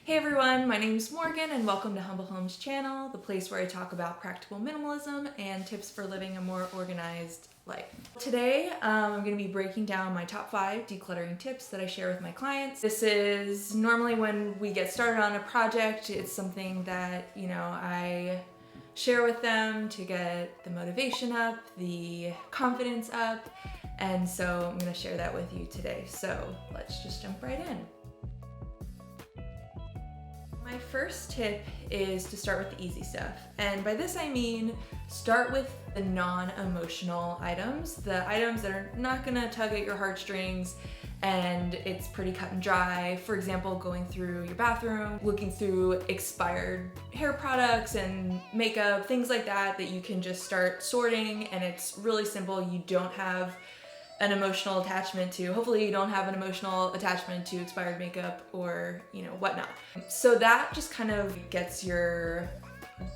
Hey everyone, my name is Morgan and welcome to Humble Home's channel, the place where I talk about practical minimalism and tips for living a more organized life. Today, I'm going to be breaking down my top 5 decluttering tips that I share with my clients. This is normally when we get started on a project. It's something that, I share with them to get the motivation up, the confidence up, and so I'm going to share that with you today. So let's just jump right in. My first tip is to start with the easy stuff. And by this I mean start with the non-emotional items, the items that are not gonna tug at your heartstrings and it's pretty cut and dry. For example, going through your bathroom, looking through expired hair products and makeup, things like that you can just start sorting, and it's really simple. You don't have an emotional attachment to. Hopefully you don't have an emotional attachment to expired makeup or, whatnot. So that just kind of gets your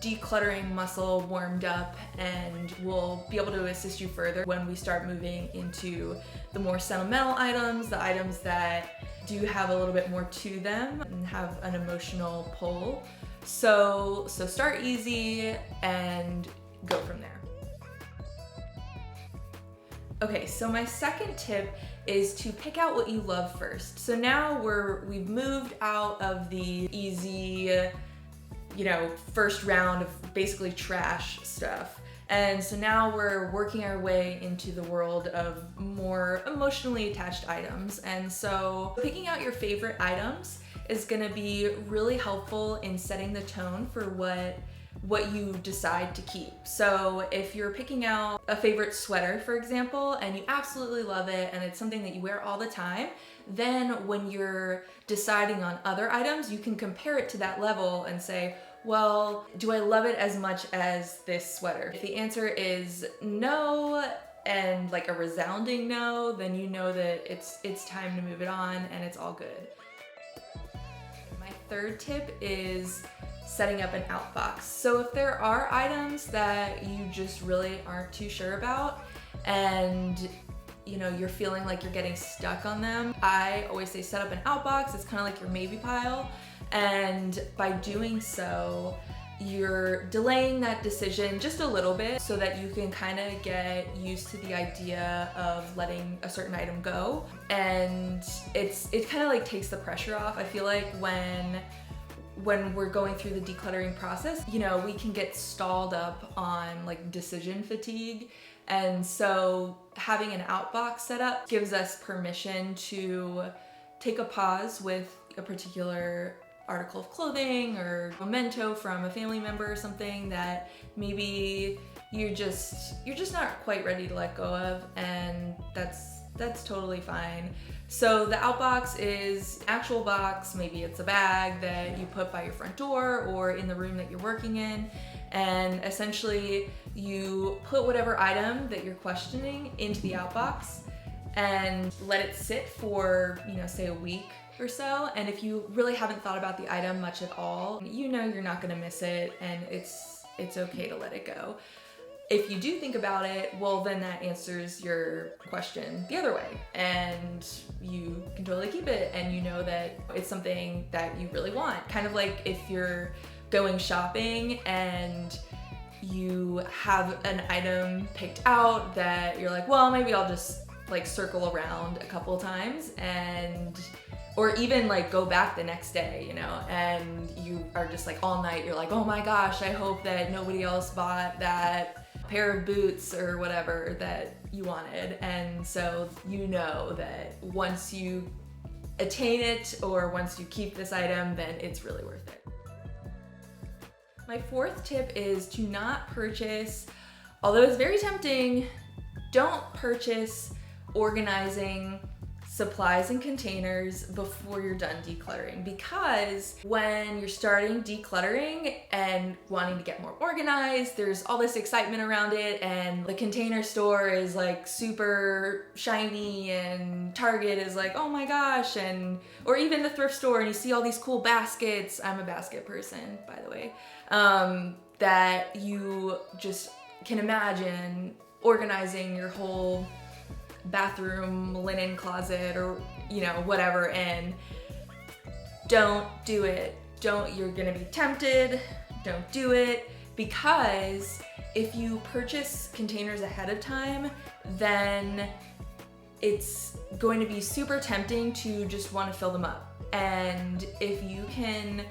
decluttering muscle warmed up and will be able to assist you further when we start moving into the more sentimental items, the items that do have a little bit more to them and have an emotional pull. So start easy and go from there. Okay, so my second tip is to pick out what you love first. So now we've moved out of the easy, first round of basically trash stuff. And so now we're working our way into the world of more emotionally attached items. And so picking out your favorite items is gonna be really helpful in setting the tone for what you decide to keep. So if you're picking out a favorite sweater, for example, and you absolutely love it and it's something that you wear all the time, then when you're deciding on other items, you can compare it to that level and say, well, do I love it as much as this sweater? If the answer is no, and like a resounding no, then you know that it's time to move it on and it's all good. My third tip is setting up an outbox. So if there are items that you just really aren't too sure about and you're feeling like you're getting stuck on them, I always say set up an outbox. It's kind of like your maybe pile, and by doing so you're delaying that decision just a little bit so that you can kind of get used to the idea of letting a certain item go, and it kind of like takes the pressure off. I feel like when we're going through the decluttering process, we can get stalled up on like decision fatigue. And so having an outbox set up gives us permission to take a pause with a particular article of clothing or memento from a family member or something that maybe you're just not quite ready to let go of, and that's totally fine. So the outbox is an actual box, maybe it's a bag that you put by your front door or in the room that you're working in, and essentially you put whatever item that you're questioning into the outbox and let it sit for, say a week or so. And if you really haven't thought about the item much at all, you're not gonna miss it and it's okay to let it go. If you do think about it, well, then that answers your question the other way, and you can totally keep it, and you know that it's something that you really want. Kind of like if you're going shopping and you have an item picked out that you're like, well, maybe I'll just like circle around a couple times, or even like go back the next day, and you are just like all night, you're like, oh my gosh, I hope that nobody else bought that pair of boots or whatever that you wanted. And so that once you attain it or once you keep this item, then it's really worth it. My fourth tip is to not purchase, although it's very tempting, don't purchase organizing supplies and containers before you're done decluttering, because when you're starting decluttering and wanting to get more organized, there's all this excitement around it, and the container store is like super shiny and Target is like, oh my gosh, or even the thrift store, and you see all these cool baskets. I'm a basket person, by the way, that you just can imagine organizing your whole bathroom linen closet or whatever, and don't do it. You're gonna be tempted, don't do it, because if you purchase containers ahead of time, then it's going to be super tempting to just want to fill them up. And if you can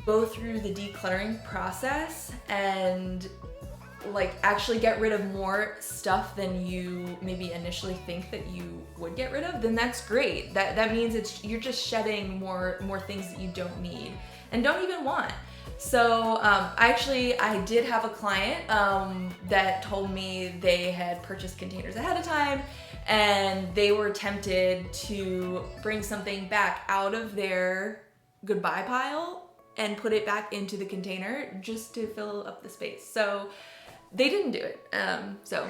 go through the decluttering process and like actually get rid of more stuff than you maybe initially think that you would get rid of, then that's great. That means you're just shedding more things that you don't need and don't even want. So I did have a client that told me they had purchased containers ahead of time, and they were tempted to bring something back out of their goodbye pile and put it back into the container just to fill up the space. So they didn't do it. So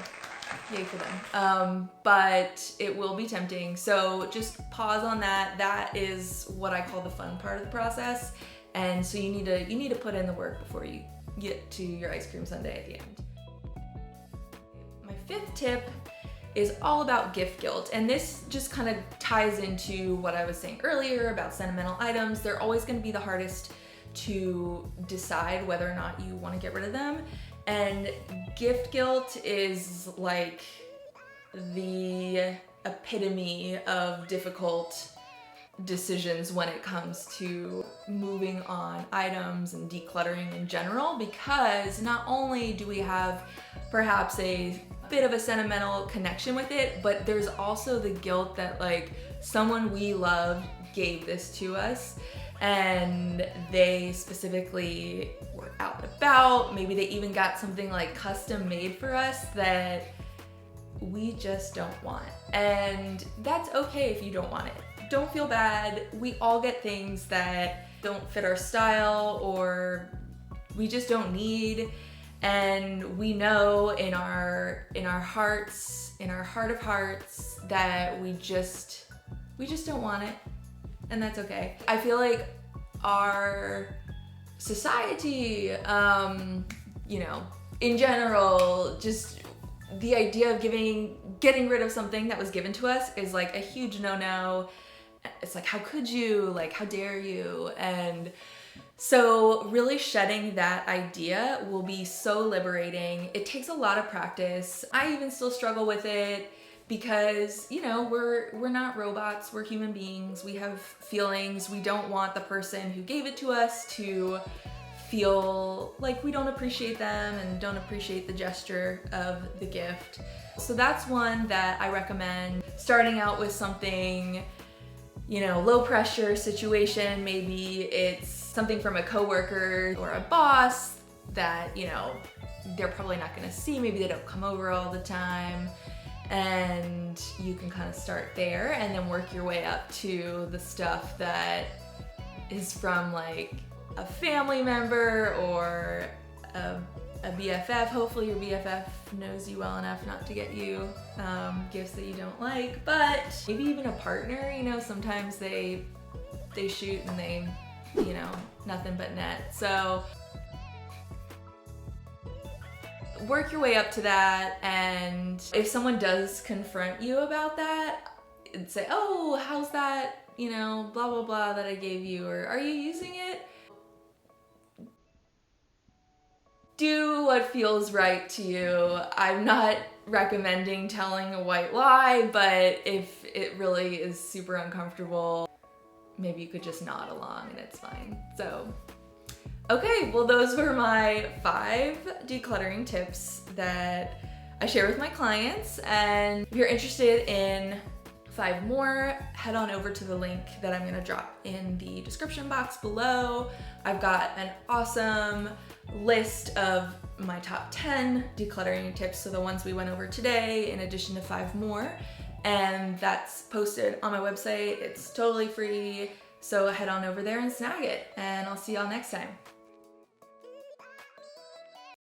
yay for them. But it will be tempting. So just pause on that. That is what I call the fun part of the process. And so you need to put in the work before you get to your ice cream sundae at the end. My fifth tip is all about gift guilt. And this just kind of ties into what I was saying earlier about sentimental items. They're always going to be the hardest to decide whether or not you want to get rid of them. And gift guilt is like the epitome of difficult decisions when it comes to moving on items and decluttering in general, because not only do we have perhaps a bit of a sentimental connection with it, but there's also the guilt that like someone we loved gave this to us and they specifically were out and about. Maybe they even got something like custom made for us that we just don't want. And that's okay if you don't want it. Don't feel bad. We all get things that don't fit our style or we just don't need. And we know in our hearts, in our heart of hearts, that we just don't want it. And that's okay. I feel like our society, in general, just the idea of getting rid of something that was given to us is like a huge no-no. It's like, how could you? Like, how dare you? And so really shedding that idea will be so liberating. It takes a lot of practice. I even still struggle with it because, we're not robots, we're human beings. We have feelings. We don't want the person who gave it to us to feel like we don't appreciate them and don't appreciate the gesture of the gift. So that's one that I recommend, starting out with something low pressure situation. Maybe it's something from a coworker or a boss that, they're probably not gonna see. Maybe they don't come over all the time. And you can kind of start there and then work your way up to the stuff that is from like a family member or a BFF. Hopefully your BFF knows you well enough not to get you gifts that you don't like, but maybe even a partner. Sometimes they shoot and they, nothing but net. So work your way up to that, and if someone does confront you about that, say, oh, how's that, blah, blah, blah that I gave you, or are you using it? Do what feels right to you. I'm not recommending telling a white lie, but if it really is super uncomfortable, maybe you could just nod along and it's fine. So, okay, well those were my 5 decluttering tips that I share with my clients, and if you're interested in 5 more, head on over to the link that I'm gonna drop in the description box below. I've got an awesome list of my top 10 decluttering tips, so the ones we went over today, in addition to 5 more, and that's posted on my website. It's totally free, so head on over there and snag it, and I'll see y'all next time.